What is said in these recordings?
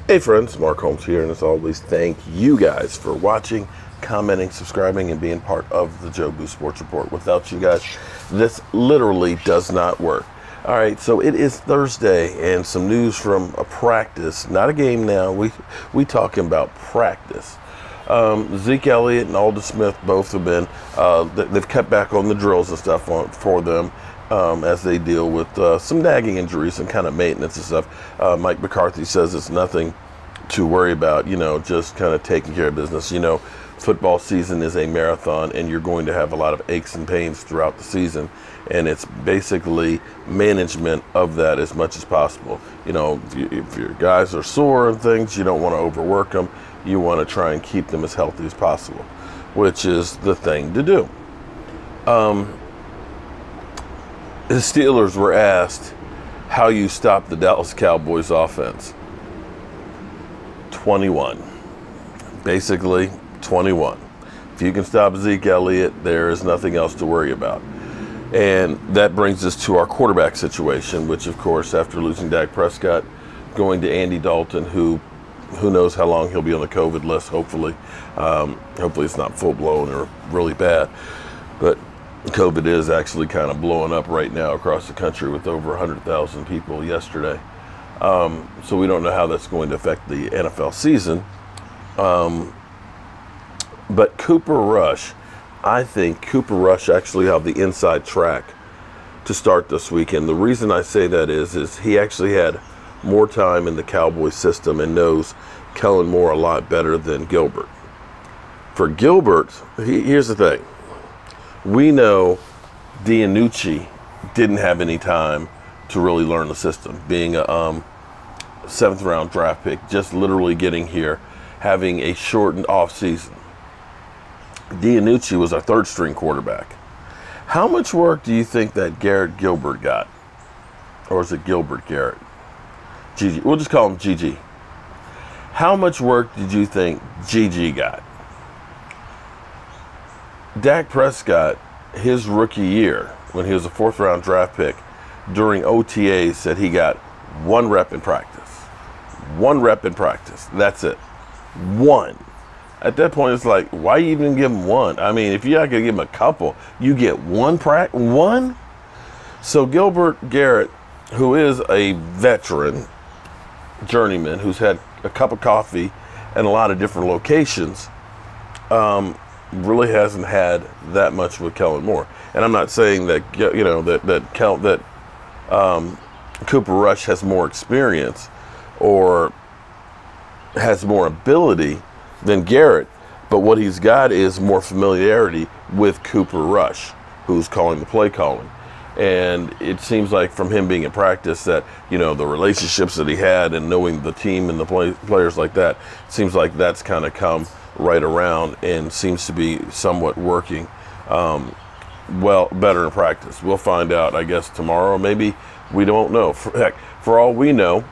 Hey friends, Mark Holmes here, and as always, thank you guys for watching, commenting, subscribing, and being part of the Joe Boo Sports Report. Without you guys, this literally does not work. All right, so it is Thursday, and some news from a practice, not a game now. We talking about practice. Zeke Elliott and Aldon Smith both have been, they've cut back on the drills and stuff for them. As they deal with some nagging injuries and kind of maintenance and stuff. Mike McCarthy says it's nothing to worry about, just kind of taking care of business. Football season is a marathon, and you're going to have a lot of aches and pains throughout the season, and it's basically management of that as much as possible. If your guys are sore and things, you don't want to overwork them. You want to try and keep them as healthy as possible, which is the thing to do. The Steelers were asked how you stop the Dallas Cowboys offense. 21. Basically, 21. If you can stop Zeke Elliott, there is nothing else to worry about. And that brings us to our quarterback situation, which, of course, after losing Dak Prescott, going to Andy Dalton, who knows how long he'll be on the COVID list, hopefully. Hopefully it's not full-blown or really bad. But COVID is actually kind of blowing up right now across the country with over 100,000 people yesterday. So we don't know how that's going to affect the NFL season. But Cooper Rush, I think Cooper Rush actually have the inside track to start this weekend. The reason I say that is he actually had more time in the Cowboys system and knows Kellen Moore a lot better than Gilbert. For Gilbert, here's the thing. We know DiNucci didn't have any time to really learn the system, being a seventh-round draft pick, just literally getting here, having a shortened offseason. DiNucci was our third-string quarterback. How much work do you think that Garrett Gilbert got? Or is it Gilbert Garrett? Gigi. We'll just call him GG. How much work did you think GG got? Dak Prescott, his rookie year, when he was a fourth-round draft pick, during OTAs said he got 1 rep in practice. 1 rep in practice. That's it. 1. At that point, it's like, why even give him 1? I mean, if you're not going to give him a couple, you get 1 practice. 1? So Gilbert Garrett, who is a veteran journeyman, who's had a cup of coffee in a lot of different locations, really hasn't had that much with Kellen Moore. And I'm not saying that Cooper Rush has more experience or has more ability than Garrett, but what he's got is more familiarity with Cooper Rush, who's calling the play calling. And it seems like from him being in practice that, the relationships that he had and knowing the team and the players like that, it seems like that's kind of come right around and seems to be somewhat working better in practice. We'll find out, I guess, tomorrow. Maybe we don't know. For all we know,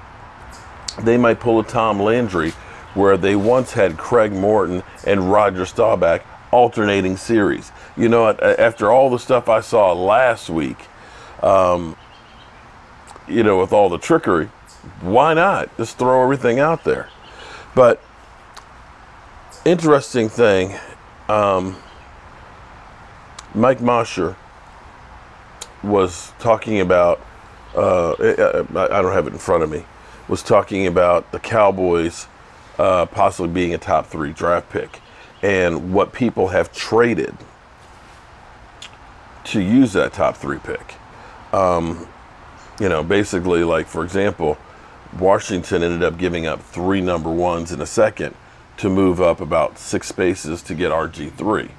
they might pull a Tom Landry where they once had Craig Morton and Roger Staubach alternating series. After all the stuff I saw last week, with all the trickery, why not just throw everything out there? But interesting thing, Mike Mosher was talking about, I don't have it in front of me, was talking about the Cowboys possibly being a top 3 draft pick and what people have traded to use that top 3 pick. Basically, like, for example, Washington ended up giving up 3 number 1s in a second to move up about 6 spaces to get RG3.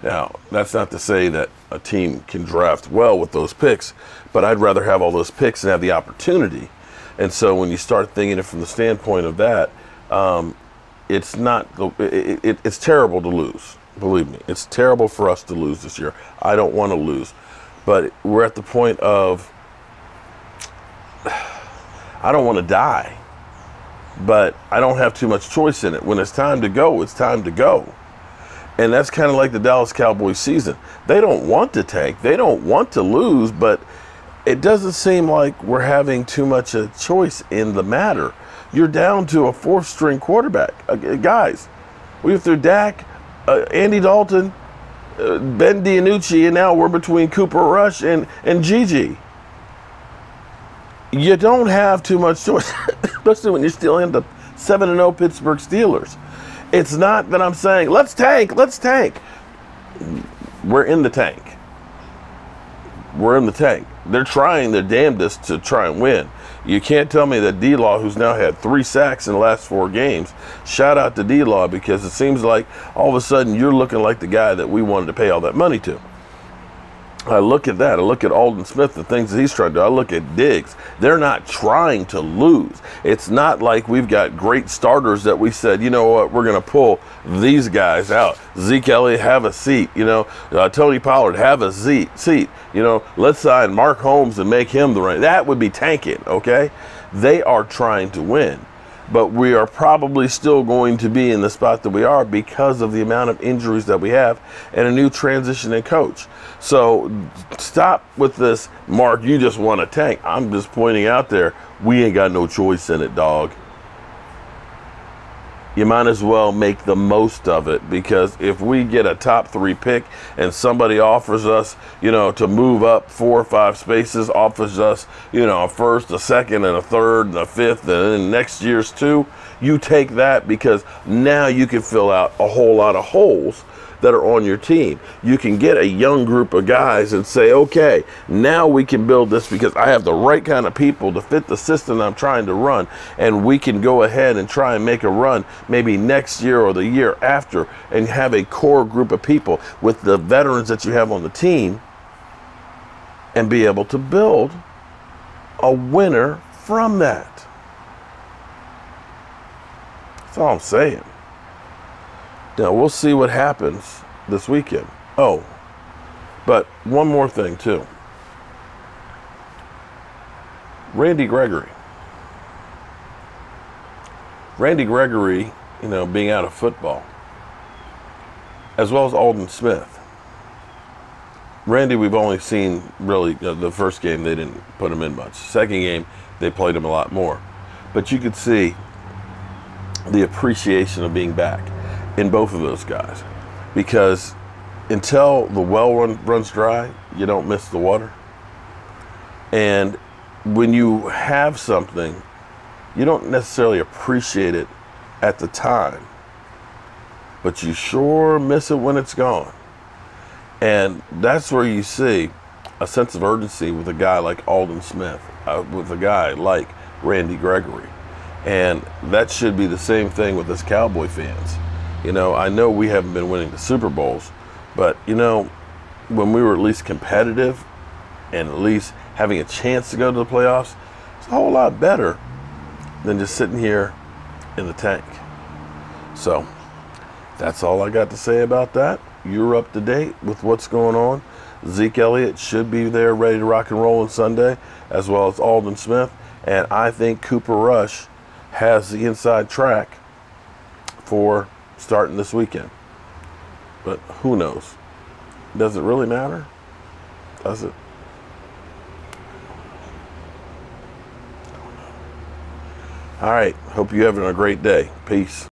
Now, that's not to say that a team can draft well with those picks, but I'd rather have all those picks and have the opportunity. And so when you start thinking it from the standpoint of that, it's terrible to lose. Believe me, it's terrible for us to lose this year. I don't want to lose. But we're at the point of, I don't want to die, but I don't have too much choice in it. When it's time to go, it's time to go. And that's kind of like the Dallas Cowboys season. They don't want to tank. They don't want to lose, but it doesn't seem like we're having too much a choice in the matter. you're down to a fourth-string quarterback. Guys, we threw Dak, Andy Dalton, Ben DiNucci, and now we're between Cooper Rush and Gigi. You don't have too much choice, especially when you're still in the 7-0 Pittsburgh Steelers. It's not that I'm saying, let's tank. We're in the tank. We're in the tank. They're trying their damnedest to try and win. You can't tell me that D-Law, who's now had 3 sacks in the last 4 games, shout out to D-Law, because it seems like all of a sudden you're looking like the guy that we wanted to pay all that money to. I look at that. I look at Aldon Smith, the things that he's trying to do. I look at Diggs. They're not trying to lose. It's not like we've got great starters that we said, you know what, we're going to pull these guys out. Zeke Elliott, have a seat. Tony Pollard, have a seat. Let's sign Mark Holmes and make him the running. That would be tanking, okay? They are trying to win. But we are probably still going to be in the spot that we are because of the amount of injuries that we have and a new transitioning coach. So stop with this, Mark, you just want to tank. I'm just pointing out there, we ain't got no choice in it, dog. You might as well make the most of it, because if we get a top 3 pick and somebody offers us, to move up 4 or 5 spaces, offers us, a first, a second, and a third, and a fifth, and then next year's 2, you take that, because now you can fill out a whole lot of holes that are on your team. You can get a young group of guys and say, okay, now we can build this because I have the right kind of people to fit the system I'm trying to run, and we can go ahead and try and make a run maybe next year or the year after, and have a core group of people with the veterans that you have on the team and be able to build a winner from that. That's all I'm saying. Now, we'll see what happens this weekend. Oh, but one more thing, too. Randy Gregory. Randy Gregory, being out of football, as well as Aldon Smith. Randy, we've only seen really the first game, they didn't put him in much. Second game, they played him a lot more. But you could see the appreciation of being back in both of those guys, because until the well runs dry, you don't miss the water. And when you have something, you don't necessarily appreciate it at the time, but you sure miss it when it's gone. And that's where you see a sense of urgency with a guy like Aldon Smith, with a guy like Randy Gregory. And that should be the same thing with us Cowboy fans. I know we haven't been winning the Super Bowls, but, when we were at least competitive and at least having a chance to go to the playoffs, it's a whole lot better than just sitting here in the tank. So that's all I got to say about that. You're up to date with what's going on. Zeke Elliott should be there ready to rock and roll on Sunday, as well as Aldon Smith. And I think Cooper Rush has the inside track for starting this weekend. But who knows? Does it really matter? Does it? All right. Hope you're having a great day. Peace.